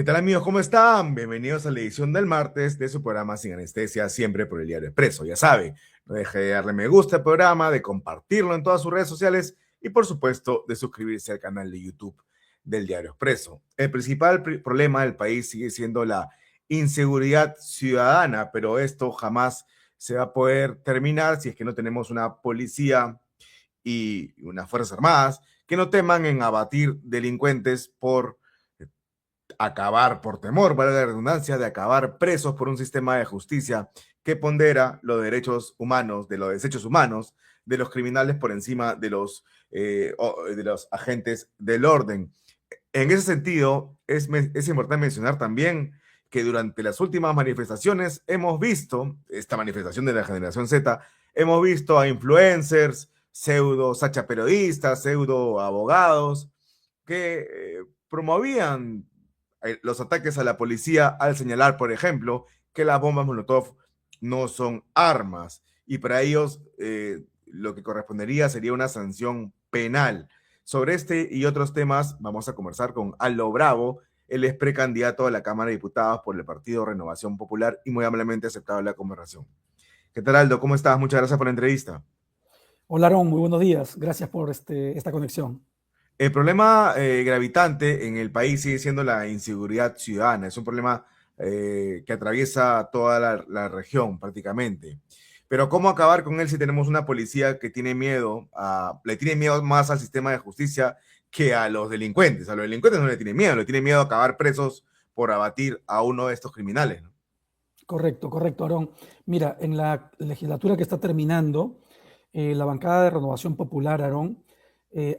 tal amigos? ¿Cómo están? Bienvenidos a la edición del martes de su programa Sin Anestesia, siempre por el Diario Expreso. Ya sabe, no deje de darle me gusta al programa, de compartirlo en todas sus redes sociales y por supuesto de suscribirse al canal de YouTube del Diario Expreso. El principal problema del país sigue siendo la inseguridad ciudadana, pero esto jamás se va a poder terminar si es que no tenemos una policía y unas fuerzas armadas que no teman en abatir delincuentes por acabar por temor, vale la redundancia, de acabar presos por un sistema de justicia que pondera los derechos humanos, de los desechos humanos, de los criminales por encima de los agentes del orden. En ese sentido, es importante mencionar también que durante las últimas manifestaciones hemos visto, esta manifestación de la generación Z, hemos visto a influencers, pseudo sacha periodistas, pseudo abogados, que promovían los ataques a la policía al señalar, por ejemplo, que las bombas Molotov no son armas y para ellos lo que correspondería sería una sanción penal. Sobre este y otros temas vamos a conversar con Aldo Bravo, él es precandidato a la Cámara de Diputados por el Partido Renovación Popular y muy amablemente aceptado la conversación. ¿Qué tal, Aldo? ¿Cómo estás? Muchas gracias por la entrevista. Hola, Aaron, muy buenos días. Gracias por esta conexión. El problema gravitante en el país sigue siendo la inseguridad ciudadana. Es un problema que atraviesa toda la región prácticamente. Pero ¿cómo acabar con él si tenemos una policía que tiene miedo, le tiene miedo más al sistema de justicia que a los delincuentes? A los delincuentes no le tiene miedo a acabar presos por abatir a uno de estos criminales, ¿no? Correcto, correcto, Aaron. Mira, en la legislatura que está terminando, la bancada de Renovación Popular, Aaron,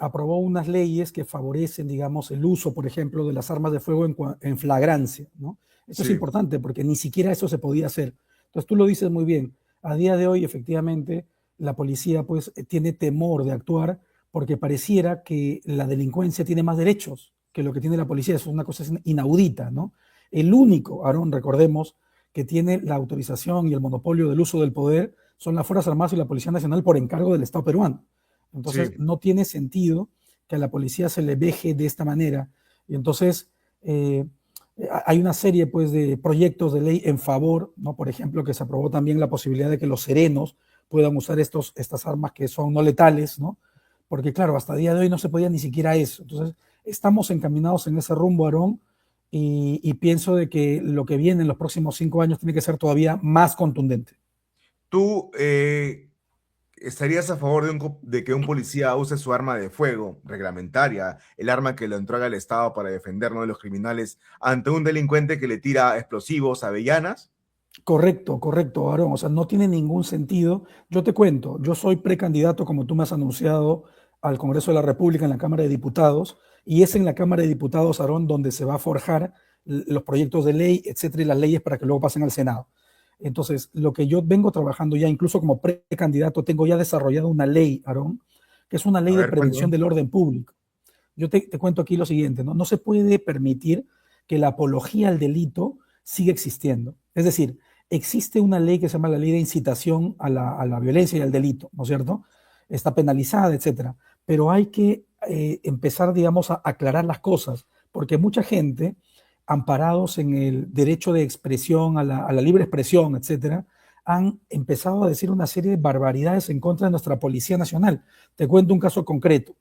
aprobó unas leyes que favorecen, digamos, el uso, por ejemplo, de las armas de fuego en flagrancia, ¿no? Esto es Sí. importante porque ni siquiera eso se podía hacer. Entonces, tú lo dices muy bien. A día de hoy, efectivamente, la policía, pues, tiene temor de actuar porque pareciera que la delincuencia tiene más derechos que lo que tiene la policía. Es una cosa inaudita, ¿no? El único, Aaron, recordemos, que tiene la autorización y el monopolio del uso del poder son las Fuerzas Armadas y la Policía Nacional por encargo del Estado peruano. Sí. Entonces, no tiene sentido que a la policía se le veje de esta manera. Y entonces, hay una serie pues, de proyectos de ley en favor, ¿no? Por ejemplo, que se aprobó también la posibilidad de que los serenos puedan usar estas armas que son no letales, ¿no? Porque, claro, hasta el día de hoy no se podía ni siquiera eso. Entonces, estamos encaminados en ese rumbo, Aarón, y pienso de que lo que viene en los próximos 5 años tiene que ser todavía más contundente. ¿Tú estarías a favor de que un policía use su arma de fuego reglamentaria, el arma que lo entrega el Estado para defendernos de los criminales, ante un delincuente que le tira explosivos, avellanas? Correcto, correcto, Aarón. O sea, no tiene ningún sentido. Yo te cuento, yo soy precandidato, como tú me has anunciado, al Congreso de la República en la Cámara de Diputados, y es en la Cámara de Diputados, Aarón, donde se va a forjar los proyectos de ley, etcétera, y las leyes para que luego pasen al Senado. Entonces, lo que yo vengo trabajando ya, incluso como precandidato, tengo ya desarrollado una ley, Aarón, que es una A ley de ver, prevención cuéntame. del orden público. Yo te cuento aquí lo siguiente, ¿no? No se puede permitir que la apología al delito siga existiendo. Es decir, existe una ley que se llama la ley de incitación a la violencia y al delito, ¿no es cierto? Está penalizada, etcétera. Pero hay que empezar, digamos, a aclarar las cosas, porque mucha gente, amparados en el derecho de expresión, a la libre expresión, etcétera, han empezado a decir una serie de barbaridades en contra de nuestra Policía Nacional. Te cuento un caso concreto.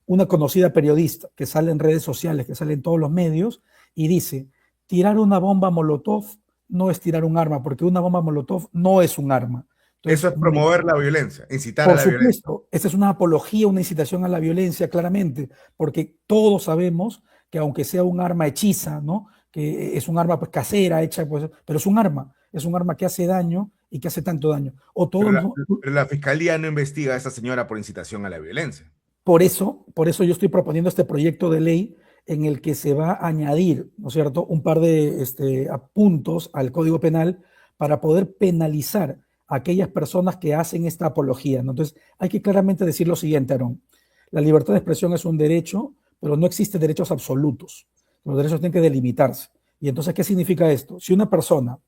Una conocida periodista que sale en redes sociales, que sale en todos los medios, y dice, tirar una bomba Molotov no es tirar un arma, porque una bomba Molotov no es un arma. Eso Entonces, es promover la violencia, incitar a por la violencia. supuesto, esa es una apología, una incitación a la violencia, claramente, porque todos sabemos que aunque sea un arma hechiza, ¿no? Que es un arma pues, casera, hecha, pues, pero es un arma que hace daño y que hace tanto daño. O Pero todos, ¿no? pero la fiscalía no investiga a esa señora por incitación a la violencia. Por eso yo estoy proponiendo este proyecto de ley en el que se va a añadir, ¿no es cierto?, un par de puntos al Código Penal para poder penalizar a aquellas personas que hacen esta apología, ¿no? Entonces, hay que claramente decir lo siguiente, Aarón. La libertad de expresión es un derecho, pero no existen derechos absolutos. Los derechos tienen que delimitarse. Y entonces, ¿qué significa esto? Si una persona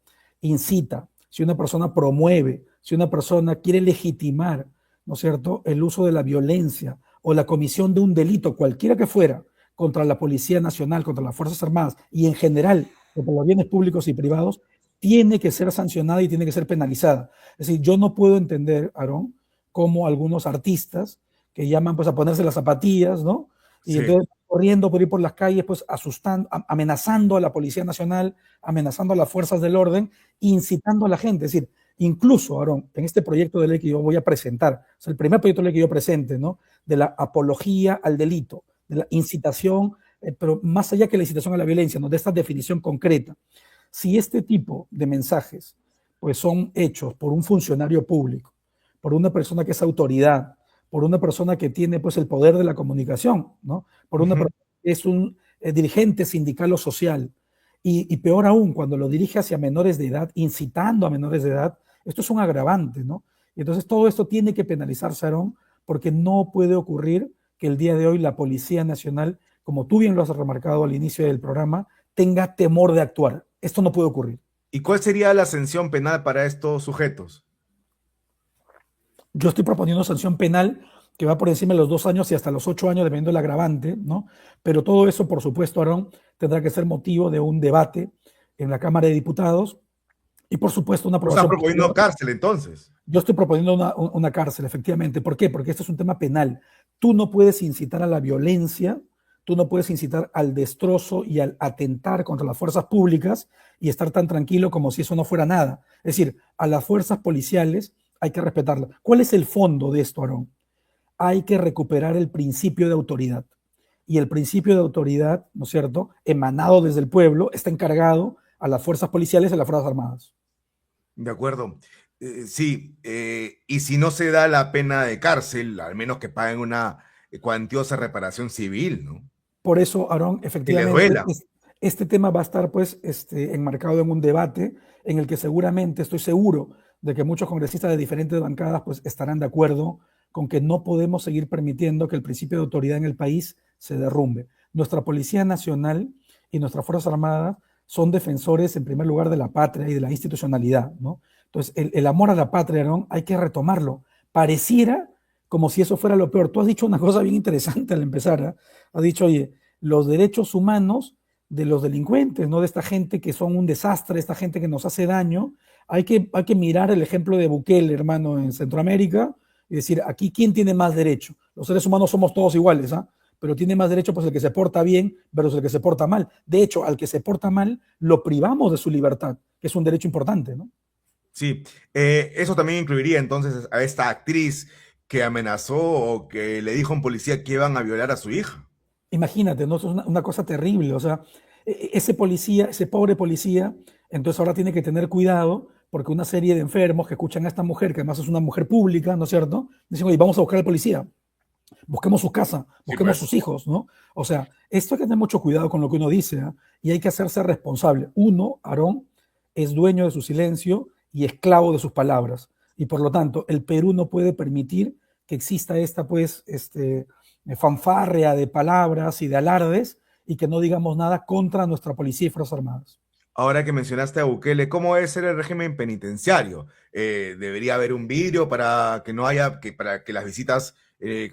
incita, si una persona promueve, si una persona quiere legitimar, ¿no es cierto?, el uso de la violencia o la comisión de un delito, cualquiera que fuera, contra la Policía Nacional, contra las Fuerzas Armadas y en general contra los bienes públicos y privados, tiene que ser sancionada y tiene que ser penalizada. Es decir, yo no puedo entender, Aarón, cómo algunos artistas que llaman pues a ponerse las zapatillas, ¿no? Y Sí. entonces corriendo por ir por las calles, pues asustando, amenazando a la Policía Nacional, amenazando a las fuerzas del orden, incitando a la gente. Es decir, incluso, Aarón, en este proyecto de ley que yo voy a presentar, es el primer proyecto de ley que yo presente, ¿no? De la apología al delito, de la incitación, pero más allá que la incitación a la violencia, ¿no? De esta definición concreta. Si este tipo de mensajes pues son hechos por un funcionario público, por una persona que es autoridad, por una persona que tiene pues el poder de la comunicación, ¿no? Por una persona que es un dirigente sindical o social, y peor aún, cuando lo dirige hacia menores de edad, incitando a menores de edad, esto es un agravante, ¿no? Y entonces todo esto tiene que penalizarse, Aarón, porque no puede ocurrir que el día de hoy la Policía Nacional, como tú bien lo has remarcado al inicio del programa, tenga temor de actuar. Esto no puede ocurrir. ¿Y cuál sería la sanción penal para estos sujetos? Yo estoy proponiendo sanción penal que va por encima de los 2 años y hasta los 8 años, dependiendo del agravante, ¿no? Pero todo eso, por supuesto, Aarón, tendrá que ser motivo de un debate en la Cámara de Diputados y, por supuesto, una ¿Están aprobación proponiendo posterior. cárcel entonces? Yo estoy proponiendo una cárcel, efectivamente. ¿Por qué? Porque este es un tema penal. Tú no puedes incitar a la violencia, tú no puedes incitar al destrozo y al atentar contra las fuerzas públicas y estar tan tranquilo como si eso no fuera nada. Es decir, a las fuerzas policiales hay que respetarlas. ¿Cuál es el fondo de esto, Aarón? Hay que recuperar el principio de autoridad. Y el principio de autoridad, ¿no es cierto?, emanado desde el pueblo, está encargado a las fuerzas policiales y a las fuerzas armadas. De acuerdo. Sí, y si no se da la pena de cárcel, al menos que paguen una cuantiosa reparación civil, ¿no? Por eso, Aarón, Que les efectivamente, duela. este tema va a estar pues enmarcado en un debate en el que seguramente, estoy seguro de que muchos congresistas de diferentes bancadas pues estarán de acuerdo con que no podemos seguir permitiendo que el principio de autoridad en el país se derrumbe. Nuestra Policía Nacional y nuestras Fuerzas Armadas son defensores en primer lugar de la patria y de la institucionalidad, ¿no? Entonces, el amor a la patria, ¿no? Hay que retomarlo. Pareciera como si eso fuera lo peor. Tú has dicho una cosa bien interesante al empezar, ¿eh? Has dicho, oye, los derechos humanos de los delincuentes, ¿no? De esta gente que son un desastre, esta gente que nos hace daño. Hay que mirar el ejemplo de Bukele, hermano, en Centroamérica, y decir, aquí, ¿quién tiene más derecho? Los seres humanos somos todos iguales, ¿ah? Pero tiene más derecho pues el que se porta bien versus el que se porta mal. De hecho, al que se porta mal, lo privamos de su libertad, que es un derecho importante, ¿no? Sí, eso también incluiría entonces a esta actriz que amenazó o que le dijo a un policía que iban a violar a su hija. Imagínate, ¿no? Eso es una cosa terrible. O sea, ese policía, ese pobre policía, entonces ahora tiene que tener cuidado porque una serie de enfermos que escuchan a esta mujer, que además es una mujer pública, ¿no es cierto? Dicen, oye, vamos a buscar al policía, busquemos su casa, Sí, busquemos pues. sus hijos, ¿no? O sea, esto hay que tener mucho cuidado con lo que uno dice, ¿eh? Y hay que hacerse responsable. Uno, Aarón, es dueño de su silencio y esclavo de sus palabras. Y por lo tanto, el Perú no puede permitir que exista esta, pues, fanfarria de palabras y de alardes y que no digamos nada contra nuestra policía y fuerzas armadas. Ahora que mencionaste a Bukele, ¿cómo debe ser el régimen penitenciario? ¿Debería haber un vidrio para que no haya, para que las visitas,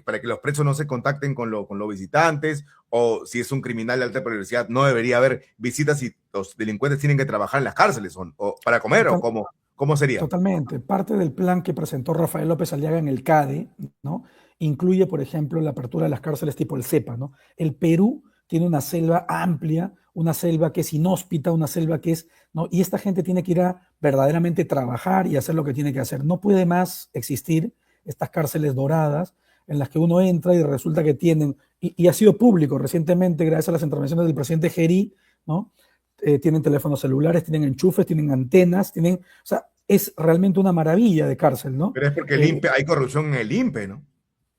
para que los presos no se contacten con los visitantes? O si es un criminal de alta peligrosidad, no debería haber visitas y los delincuentes tienen que trabajar en las cárceles o para comer o Total, cómo sería? Totalmente. Parte del plan que presentó Rafael López Aliaga en el CADE, ¿no? Incluye, por ejemplo, la apertura de las cárceles tipo el CEPA, ¿no? El Perú tiene una selva amplia, una selva que es inhóspita, una selva que es, ¿no? Y esta gente tiene que ir a verdaderamente trabajar y hacer lo que tiene que hacer. No puede más existir estas cárceles doradas en las que uno entra y resulta que tienen, y ha sido público recientemente gracias a las intervenciones del presidente Gerí, ¿no? Tienen teléfonos celulares, tienen enchufes, tienen antenas, tienen, o sea, es realmente una maravilla de cárcel, ¿no? Pero es porque el INPE, hay corrupción en el INPE, ¿no?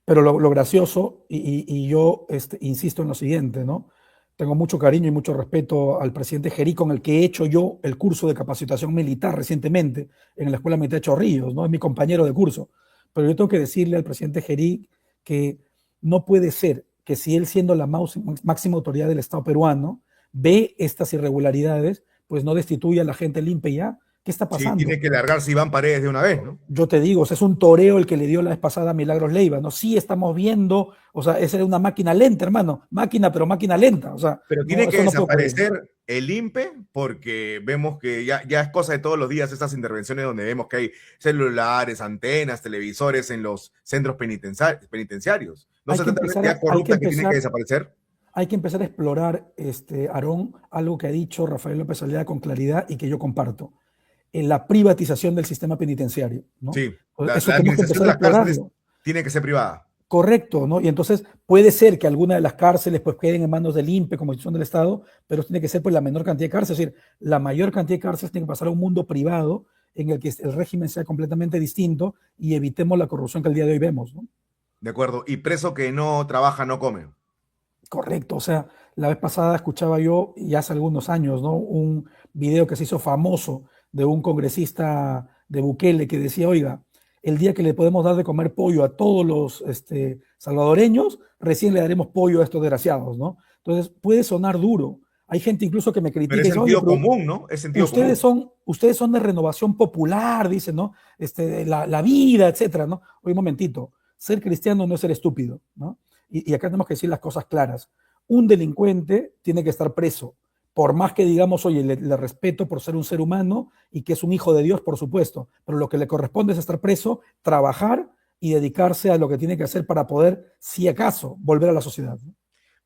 Pero lo gracioso, y yo insisto en lo siguiente, ¿no? Tengo mucho cariño y mucho respeto al presidente Gerí, con el que he hecho yo el curso de capacitación militar recientemente en la Escuela Militar de Chorrillos, ¿no? Es mi compañero de curso. Pero yo tengo que decirle al presidente Gerí que no puede ser que si él, siendo la máxima autoridad del Estado peruano, ve estas irregularidades, pues no destituya a la gente limpia ya. ¿Qué está Sí, pasando? tiene que largarse Iván Paredes de una vez, ¿no? Yo te digo, o sea, es un toreo el que le dio la vez pasada a Milagros Leiva, ¿no? Sí estamos viendo, o sea, esa era una máquina lenta, hermano, máquina, pero máquina lenta, o sea, Pero no, tiene que eso no puede ocurrir, ¿no? desaparecer el INPE porque vemos que ya es cosa de todos los días estas intervenciones donde vemos que hay celulares, antenas, televisores en los centros penitenciarios. ¿No Hay se que trata de una empezar, entidad corrupta que tiene que desaparecer? hay que empezar a explorar, Aarón, algo que ha dicho Rafael López Alea con claridad y que yo comparto, en la privatización del sistema penitenciario, ¿no? Sí, Pues eso la tenemos que administración de empezar a las cárceles explorarlo. tiene que ser privada. Correcto, ¿no? Y entonces puede ser que alguna de las cárceles pues queden en manos del INPE como institución del Estado, pero tiene que ser pues la menor cantidad de cárceles, es decir, la mayor cantidad de cárceles tiene que pasar a un mundo privado en el que el régimen sea completamente distinto y evitemos la corrupción que el día de hoy vemos, ¿no? De acuerdo. Y preso que no trabaja, no come. Correcto, o sea, la vez pasada escuchaba yo, y hace algunos años, ¿no? Un video que se hizo famoso de un congresista de Bukele que decía, oiga, el día que le podemos dar de comer pollo a todos los salvadoreños, recién le daremos pollo a estos desgraciados, ¿no? Entonces, puede sonar duro. Hay gente incluso que me Pero critica es y dice, oye, sentido pero común, ¿no? Es sentido común. ustedes son de Renovación Popular, dicen, ¿no? La vida, etcétera, ¿no? Oye, un momentito, ser cristiano no es ser estúpido, ¿no? Y acá tenemos que decir las cosas claras. Un delincuente tiene que estar preso, por más que digamos, oye, le respeto por ser un ser humano y que es un hijo de Dios, por supuesto, pero lo que le corresponde es estar preso, trabajar y dedicarse a lo que tiene que hacer para poder, si acaso, volver a la sociedad, ¿no?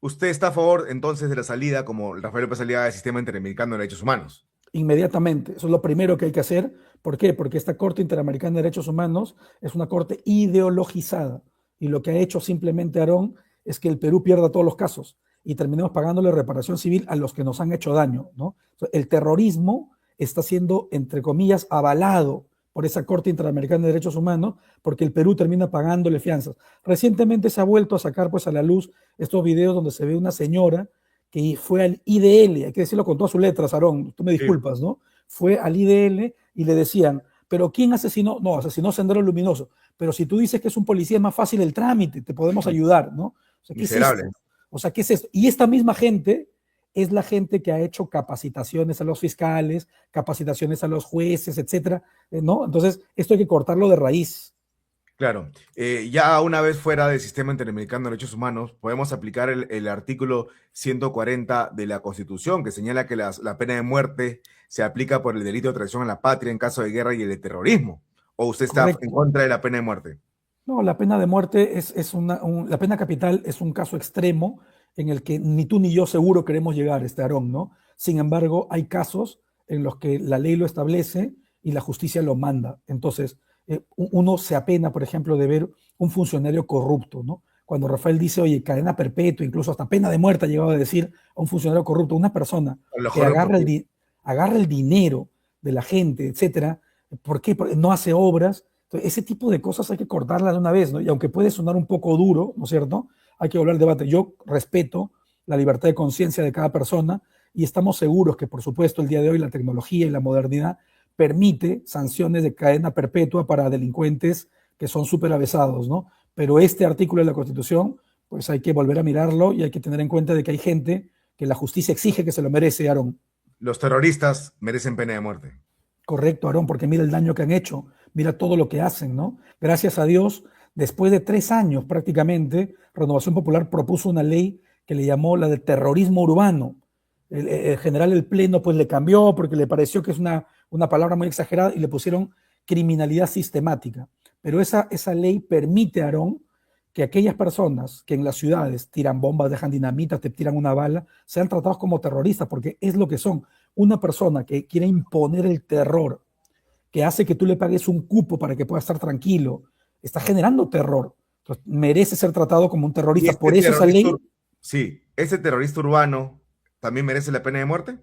¿Usted está a favor entonces de la salida, como Rafael López Aliaga, del sistema interamericano de derechos humanos? Inmediatamente. Eso es lo primero que hay que hacer. ¿Por qué? Porque esta Corte Interamericana de Derechos Humanos es una corte ideologizada. Y lo que ha hecho simplemente Aarón es que el Perú pierda todos los casos y terminemos pagándole reparación civil a los que nos han hecho daño, ¿no? El terrorismo está siendo, entre comillas, avalado por esa Corte Interamericana de Derechos Humanos porque el Perú termina pagándole fianzas. Recientemente se ha vuelto a sacar pues a la luz estos videos donde se ve una señora que fue al IDL, hay que decirlo con todas sus letras, Aarón, tú me Sí. disculpas, ¿no? Fue al IDL y le decían, ¿pero quién asesinó? No, asesinó Sendero Luminoso. Pero si tú dices que es un policía, es más fácil el trámite, te podemos ayudar, ¿no? O sea, ¿qué es Miserable. esto? O sea, ¿qué es esto? Y esta misma gente es la gente que ha hecho capacitaciones a los fiscales, capacitaciones a los jueces, etcétera, ¿no? Entonces, esto hay que cortarlo de raíz. Claro, ya una vez fuera del sistema interamericano de derechos humanos, podemos aplicar el artículo 140 de la Constitución, que señala que la pena de muerte se aplica por el delito de traición a la patria en caso de guerra y el de terrorismo. ¿O usted está en Correcto. contra de la pena de muerte? No, la pena de muerte la pena capital es un caso extremo en el que ni tú ni yo seguro queremos llegar, Aarón, ¿no? Sin embargo, hay casos en los que la ley lo establece y la justicia lo manda. Entonces, uno se apena, por ejemplo, de ver un funcionario corrupto, ¿no? Cuando Rafael dice, oye, cadena perpetua, incluso hasta pena de muerte ha llegado a decir a un funcionario corrupto, una persona A lo que mejor porque agarra el dinero de la gente, etcétera, ¿por qué? Porque no hace obras. Entonces, ese tipo de cosas hay que cortarlas de una vez, ¿no? Y aunque puede sonar un poco duro, ¿no es cierto? Hay que volver al debate. Yo respeto la libertad de conciencia de cada persona y estamos seguros que, por supuesto, el día de hoy la tecnología y la modernidad permite sanciones de cadena perpetua para delincuentes que son súper avesados, ¿no? Pero este artículo de la Constitución, pues hay que volver a mirarlo y hay que tener en cuenta de que hay gente que la justicia exige que se lo merece, Aarón. los terroristas merecen pena de muerte. Correcto, Aarón, porque mira el daño que han hecho, mira todo lo que hacen, ¿no? Gracias a Dios, después de 3 años prácticamente, Renovación Popular propuso una ley que le llamó la de terrorismo urbano. El general del Pleno pues le cambió porque le pareció que es una palabra muy exagerada y le pusieron criminalidad sistemática. Pero esa ley permite, Aarón, que aquellas personas que en las ciudades tiran bombas, dejan dinamita, te tiran una bala, sean tratados como terroristas, porque es lo que son. Una persona que quiere imponer el terror, que hace que tú le pagues un cupo para que pueda estar tranquilo, está generando terror. Entonces, merece ser tratado como un Y terrorista. este Por eso esa terrorista, ley, sí, este terrorista urbano también merece la pena de muerte,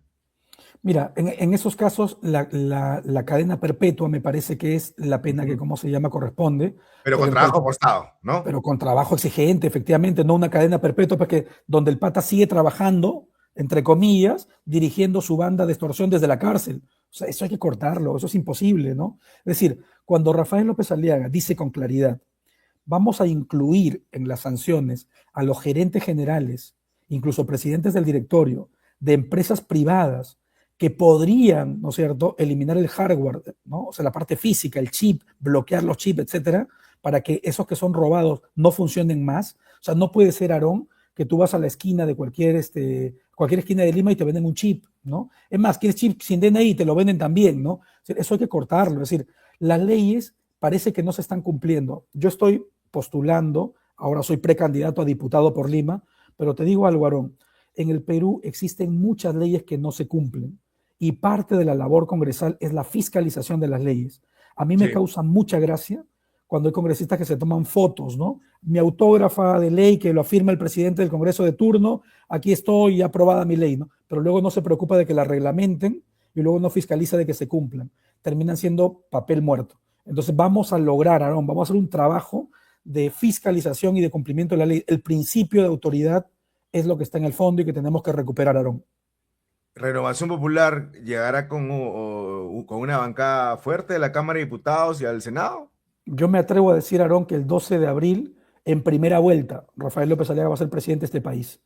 mira, en esos casos la cadena perpetua me parece que es la pena que, como se llama, corresponde, pero pero con en trabajo cualquier, forzado, ¿no? pero con trabajo exigente, efectivamente, no una cadena perpetua, porque donde el pata sigue trabajando, entre comillas, dirigiendo su banda de extorsión desde la cárcel. O sea, eso hay que cortarlo, eso es imposible, ¿no? Es decir, cuando Rafael López Aliaga dice con claridad, vamos a incluir en las sanciones a los gerentes generales, incluso presidentes del directorio, de empresas privadas que podrían, ¿no es cierto?, eliminar el hardware, ¿no? O sea, la parte física, el chip, bloquear los chips, etcétera, para que esos que son robados no funcionen más. O sea, no puede ser, Aarón, que tú vas a la esquina de cualquier esquina de Lima y te venden un chip, ¿no? Es más, quieres chip sin DNI y te lo venden también, ¿no? Eso hay que cortarlo. Es decir, las leyes parece que no se están cumpliendo. Yo estoy postulando, ahora soy precandidato a diputado por Lima, pero te digo algo, Aarón, en el Perú existen muchas leyes que no se cumplen y parte de la labor congresal es la fiscalización de las leyes. A mí me Sí. causa mucha gracia cuando hay congresistas que se toman fotos, ¿no? Mi autógrafa de ley que lo afirma el presidente del Congreso de turno, aquí estoy, aprobada mi ley, ¿no? Pero luego no se preocupa de que la reglamenten y luego no fiscaliza de que se cumplan. Terminan siendo papel muerto. Entonces vamos a lograr, Aarón, vamos a hacer un trabajo de fiscalización y de cumplimiento de la ley. El principio de autoridad es lo que está en el fondo y que tenemos que recuperar, Aarón. Renovación Popular llegará con una bancada fuerte de la Cámara de Diputados y al Senado. Yo me atrevo a decir, Aarón, que el 12 de abril, en primera vuelta, Rafael López Aliaga va a ser presidente de este país.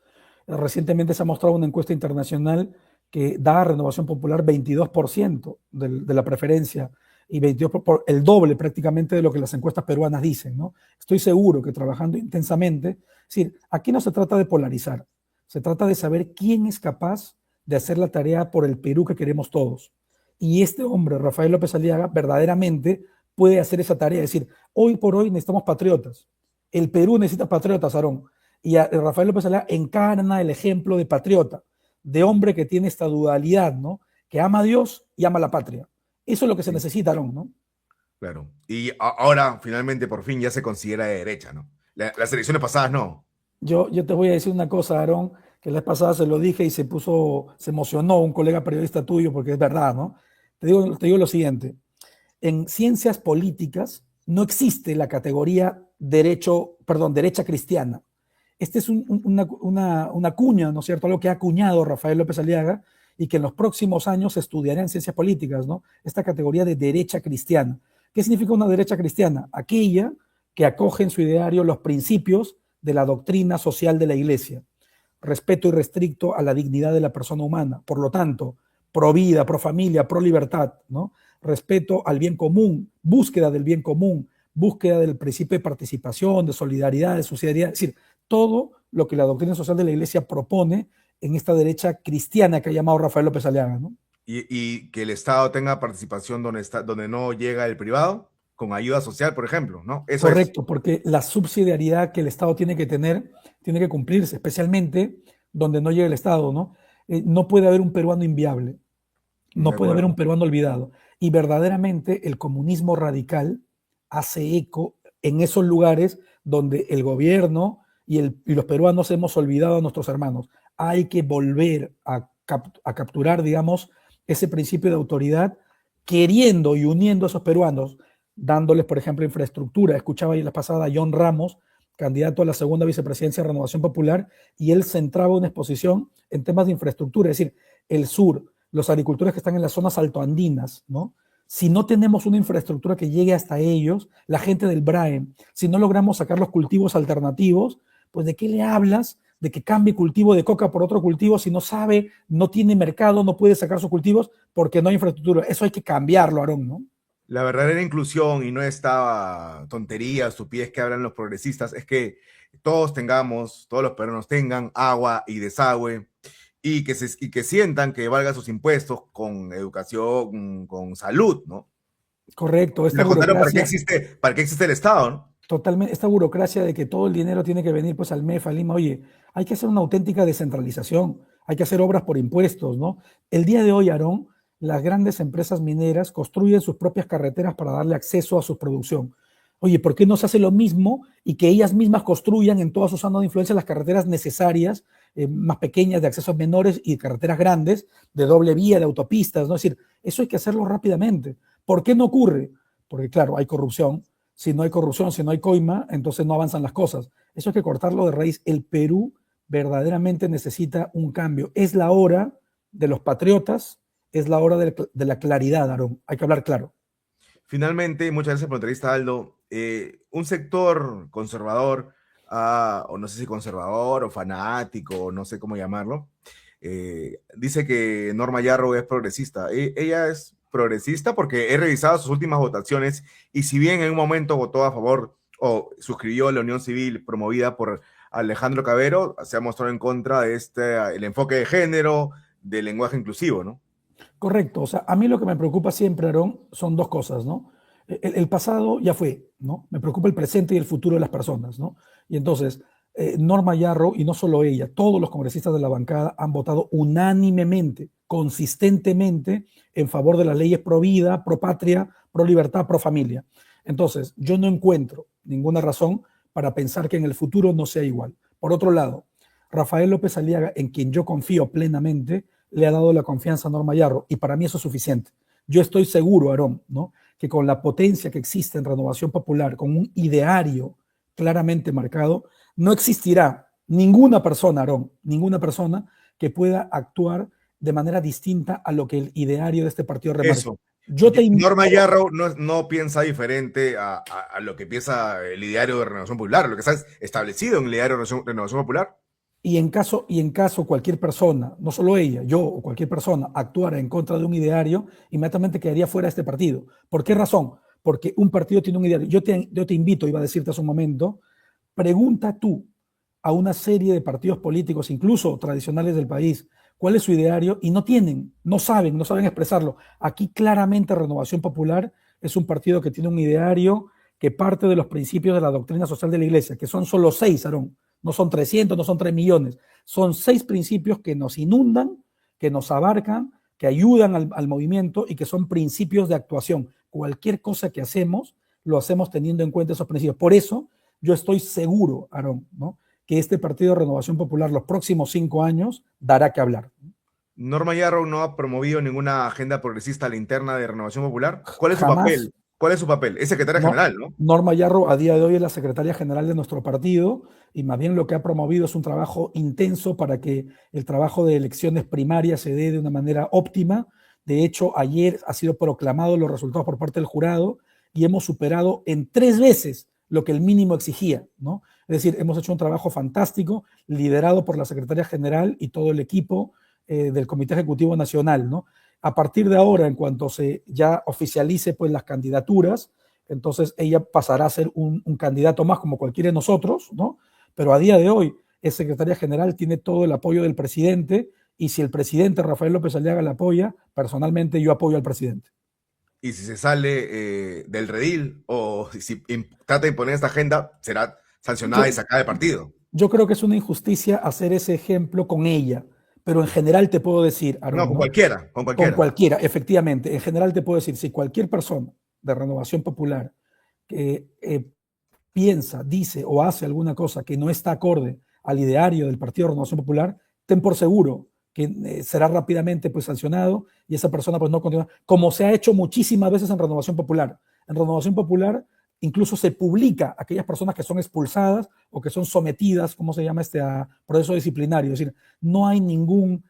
Recientemente se ha mostrado una encuesta internacional que da a Renovación Popular 22% de la preferencia y 22 el doble prácticamente de lo que las encuestas peruanas dicen, ¿no? Estoy seguro que trabajando intensamente, es decir, aquí no se trata de polarizar, se trata de saber quién es capaz de hacer la tarea por el Perú que queremos todos. Y este hombre, Rafael López Aliaga, verdaderamente puede hacer esa tarea. Es decir, hoy por hoy necesitamos patriotas. El Perú necesita patriotas, Aarón. Y Rafael López Aliaga encarna el ejemplo de patriota, de hombre que tiene esta dualidad, ¿no? Que ama a Dios y ama a la patria. Eso es lo que se Sí, necesita, Aarón, ¿no? claro. Y ahora, finalmente, por fin ya se considera de derecha, ¿no? Las elecciones pasadas no. Yo te voy a decir una cosa, Aarón, que la vez pasada se lo dije y se emocionó un colega periodista tuyo, porque es verdad, ¿no? Te digo lo siguiente. En ciencias políticas no existe la categoría derecha cristiana. Este es una cuña, ¿no es cierto? Algo que ha acuñado Rafael López Aliaga y que en los próximos años se estudiará en ciencias políticas, ¿no? Esta categoría de derecha cristiana. ¿Qué significa una derecha cristiana? Aquella que acoge en su ideario los principios de la doctrina social de la Iglesia. Respeto irrestricto a la dignidad de la persona humana. Por lo tanto, pro vida, pro familia, pro libertad, ¿no? Respeto al bien común, búsqueda del bien común, búsqueda del principio de participación, de solidaridad, de subsidiariedad, es decir, todo lo que la doctrina social de la Iglesia propone en esta derecha cristiana que ha llamado Rafael López Aliaga, ¿no? Y que el Estado tenga participación donde no llega el privado, con ayuda social, por ejemplo, ¿no? Eso es. Correcto, porque la subsidiariedad que el Estado tiene que tener tiene que cumplirse, especialmente donde no llega el Estado, ¿no? No puede haber un peruano inviable, De no puede haber un acuerdo. peruano olvidado. Y verdaderamente el comunismo radical hace eco en esos lugares donde el gobierno y los peruanos hemos olvidado a nuestros hermanos. Hay que volver a capturar, digamos, ese principio de autoridad, queriendo y uniendo a esos peruanos, dándoles, por ejemplo, infraestructura. Escuchaba ahí la pasada a John Ramos, candidato a la segunda vicepresidencia de Renovación Popular, y él centraba una exposición en temas de infraestructura, es decir, el sur, los agricultores que están en las zonas altoandinas, ¿no? Si no tenemos una infraestructura que llegue hasta ellos, la gente del BRAE, si no logramos sacar los cultivos alternativos, pues ¿de qué le hablas? De que cambie cultivo de coca por otro cultivo si no sabe, no tiene mercado, no puede sacar sus cultivos porque no hay infraestructura. Eso hay que cambiarlo, Aarón, ¿no? La verdadera inclusión, y no esta tontería, estupidez que hablan los progresistas, es que todos los peruanos tengan agua y desagüe y que sientan que valgan sus impuestos con educación, con salud, ¿no? Correcto, esta Me contaron burocracia, para qué existe el Estado, ¿no? totalmente, esta burocracia de que todo el dinero tiene que venir pues al MEF, a Lima, oye, hay que hacer una auténtica descentralización, hay que hacer obras por impuestos, ¿no? El día de hoy, Aarón, las grandes empresas mineras construyen sus propias carreteras para darle acceso a su producción. Oye, ¿por qué no se hace lo mismo y que ellas mismas construyan en toda su zona de influencia las carreteras necesarias, más pequeñas, de accesos menores y carreteras grandes, de doble vía, de autopistas, ¿no? Es decir, eso hay que hacerlo rápidamente. ¿Por qué no ocurre? Porque, claro, hay corrupción. Si no hay corrupción, si no hay coima, entonces no avanzan las cosas. Eso hay que cortarlo de raíz. El Perú verdaderamente necesita un cambio. Es la hora de los patriotas, es la hora de la claridad, Aarón. Hay que hablar claro. Finalmente, muchas gracias por la entrevista, Aldo. Un sector conservador, o no sé si conservador o fanático, o no sé cómo llamarlo, Dice que Norma Yarrow es progresista. Ella es progresista porque he revisado sus últimas votaciones y si bien en un momento votó a favor o suscribió la unión civil promovida por Alejandro Cabero, se ha mostrado en contra de el enfoque de género, del lenguaje inclusivo, ¿no? Correcto. O sea, a mí lo que me preocupa siempre, Aarón, son dos cosas, ¿no? El pasado ya fue, ¿no? Me preocupa el presente y el futuro de las personas, ¿no? Y entonces, Norma Yarrow, y no solo ella, todos los congresistas de la bancada han votado unánimemente, consistentemente, en favor de las leyes pro vida, pro patria, pro libertad, pro familia. Entonces, yo no encuentro ninguna razón para pensar que en el futuro no sea igual. Por otro lado, Rafael López Aliaga, en quien yo confío plenamente, le ha dado la confianza a Norma Yarrow y para mí eso es suficiente. Yo estoy seguro, Aarón, ¿no? Que con la potencia que existe en Renovación Popular, con un ideario claramente marcado, no existirá ninguna persona, Aarón, ninguna persona que pueda actuar de manera distinta a lo que el ideario de este partido remarca. Eso. Yo te Norma Yarrow no piensa diferente a lo que piensa el ideario de Renovación Popular, lo que está establecido en el ideario de Renovación Popular. Y en caso cualquier persona, no solo ella, yo o cualquier persona, actuara en contra de un ideario, inmediatamente quedaría fuera de este partido. ¿Por qué razón? Porque un partido tiene un ideario. Yo te invito, iba a decirte hace un momento, pregunta tú a una serie de partidos políticos, incluso tradicionales del país, cuál es su ideario y no saben expresarlo. Aquí claramente Renovación Popular es un partido que tiene un ideario que parte de los principios de la doctrina social de la Iglesia, que son solo 6, Aarón. No son 300, no son 3 millones. Son 6 principios que nos inundan, que nos abarcan, que ayudan al movimiento y que son principios de actuación. Cualquier cosa que hacemos, lo hacemos teniendo en cuenta esos principios. Por eso, yo estoy seguro, Aarón, ¿no? Que este Partido de Renovación Popular los próximos 5 años dará que hablar. Norma Yarrow no ha promovido ninguna agenda progresista a la interna de Renovación Popular. ¿Cuál es su Jamás. papel? ¿Cuál es su papel? Es secretaria general, ¿no? Norma Yarrow a día de hoy es la secretaria general de nuestro partido y más bien lo que ha promovido es un trabajo intenso para que el trabajo de elecciones primarias se dé de una manera óptima. De hecho, ayer ha sido proclamado los resultados por parte del jurado y hemos superado en 3 veces lo que el mínimo exigía, ¿no? Es decir, hemos hecho un trabajo fantástico liderado por la secretaria general y todo el equipo del Comité Ejecutivo Nacional, ¿no? A partir de ahora, en cuanto se ya oficialice pues las candidaturas, entonces ella pasará a ser un candidato más como cualquiera de nosotros, ¿no? Pero a día de hoy es secretaria general, tiene todo el apoyo del presidente y si el presidente Rafael López Aliaga la apoya, personalmente yo apoyo al presidente. Y si se sale del redil o si trata de imponer esta agenda, será sancionada y sacada del partido. Yo creo que es una injusticia hacer ese ejemplo con ella, pero en general te puedo decir, Aarón, No, con cualquiera, con con cualquiera. cualquiera, efectivamente, en general te puedo decir, si cualquier persona de Renovación Popular que piensa, dice o hace alguna cosa que no está acorde al ideario del Partido de Renovación Popular, ten por seguro que será rápidamente pues sancionado y esa persona pues no continúa, como se ha hecho muchísimas veces en Renovación Popular. En Renovación Popular incluso se publica a aquellas personas que son expulsadas o que son sometidas, ¿cómo se llama? A proceso disciplinario. Es decir, no hay ninguna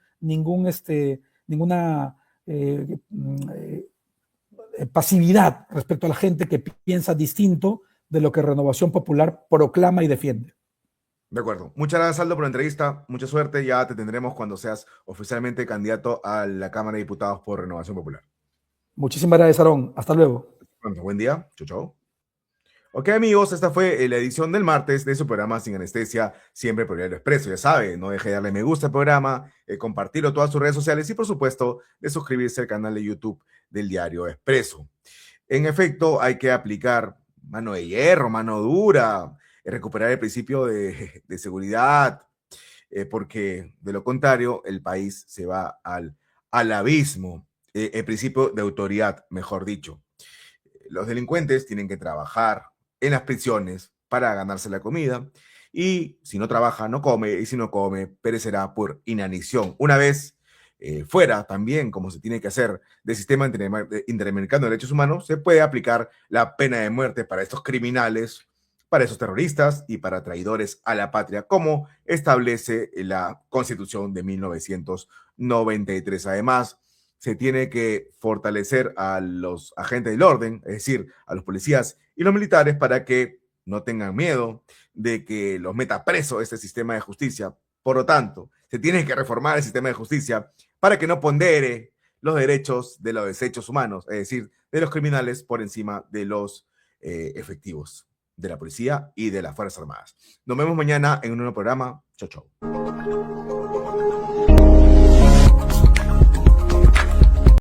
pasividad respecto a la gente que piensa distinto de lo que Renovación Popular proclama y defiende. De acuerdo. Muchas gracias, Aldo, por la entrevista. Mucha suerte. Ya te tendremos cuando seas oficialmente candidato a la Cámara de Diputados por Renovación Popular. Muchísimas gracias, Aarón. Hasta luego. Bueno, buen día. Chau, chau. Ok, amigos, esta fue la edición del martes de su programa Sin Anestesia, siempre por Diario Expreso. Ya sabe, no deje de darle me gusta al programa, compartirlo en todas sus redes sociales y, por supuesto, de suscribirse al canal de YouTube del Diario Expreso. En efecto, hay que aplicar mano de hierro, mano dura, recuperar el principio de seguridad, porque de lo contrario, el país se va al abismo. El principio de autoridad, mejor dicho. Los delincuentes tienen que trabajar en las prisiones para ganarse la comida y si no trabaja no come y si no come perecerá por inanición. Una vez fuera también, como se tiene que hacer del sistema interamericano de derechos humanos, se puede aplicar la pena de muerte para estos criminales, para esos terroristas y para traidores a la patria, como establece la Constitución de 1993. Además, se tiene que fortalecer a los agentes del orden, es decir, a los policías y los militares para que no tengan miedo de que los meta preso este sistema de justicia, Por lo tanto, se tiene que reformar el sistema de justicia para que no pondere los derechos de los desechos humanos, es decir, de los criminales por encima de los efectivos de la policía y de las Fuerzas Armadas. Nos vemos mañana en un nuevo programa. Chau, chau.